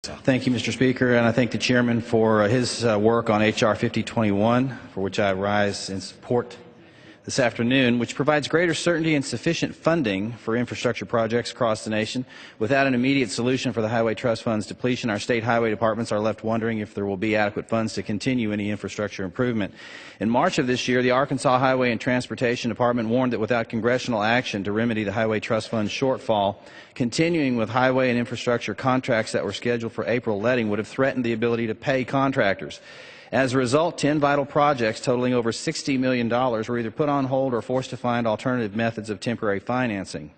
Thank you, Mr. Speaker, and I thank the Chairman for his work on H.R. 5021, for which I rise in support this afternoon, which provides greater certainty and sufficient funding for infrastructure projects across the nation. Without an immediate solution for the Highway Trust Fund's depletion, our state highway departments are left wondering if there will be adequate funds to continue any infrastructure improvement. In March of this year, the Arkansas Highway and Transportation Department warned that without congressional action to remedy the Highway Trust Fund shortfall, continuing with highway and infrastructure contracts that were scheduled for April letting would have threatened the ability to pay contractors. As a result, 10 vital projects totaling over $60 million were either put on hold or forced to find alternative methods of temporary financing.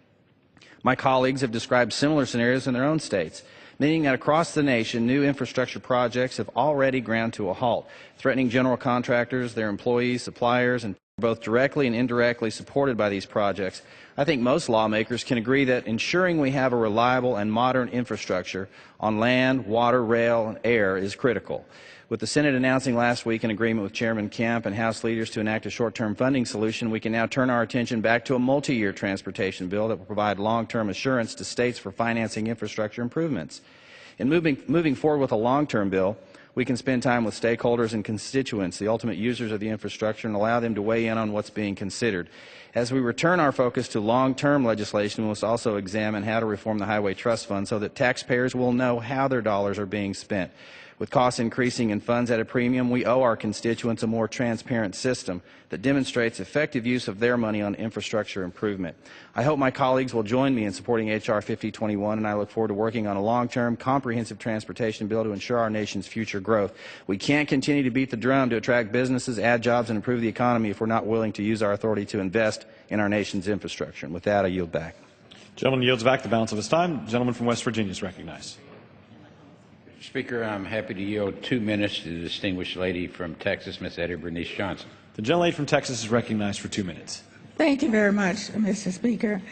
My colleagues have described similar scenarios in their own states, meaning that across the nation, new infrastructure projects have already ground to a halt, threatening general contractors, their employees, suppliers, and both directly and indirectly supported by these projects. I think most lawmakers can agree that ensuring we have a reliable and modern infrastructure on land, water, rail, and air is critical. With the Senate announcing last week an agreement with Chairman Kemp and House leaders to enact a short-term funding solution, we can now turn our attention back to a multi-year transportation bill that will provide long-term assurance to states for financing infrastructure improvements. In moving forward with a long-term bill, we can spend time with stakeholders and constituents, the ultimate users of the infrastructure, and allow them to weigh in on what's being considered. As we return our focus to long-term legislation, we must also examine how to reform the Highway Trust Fund so that taxpayers will know how their dollars are being spent. With costs increasing and funds at a premium, we owe our constituents a more transparent system that demonstrates effective use of their money on infrastructure improvement. I hope my colleagues will join me in supporting H.R. 5021, and I look forward to working on a long-term, comprehensive transportation bill to ensure our nation's future growth. We can't continue to beat the drum to attract businesses, add jobs, and improve the economy if we're not willing to use our authority to invest in our nation's infrastructure. And with that, I yield back. The gentleman yields back the balance of his time. The gentleman from West Virginia is recognized. Speaker, I'm happy to yield 2 minutes to the distinguished lady from Texas, Ms. Eddie Bernice Johnson. The gentlelady from Texas is recognized for 2 minutes. Thank you very much, Mr. Speaker.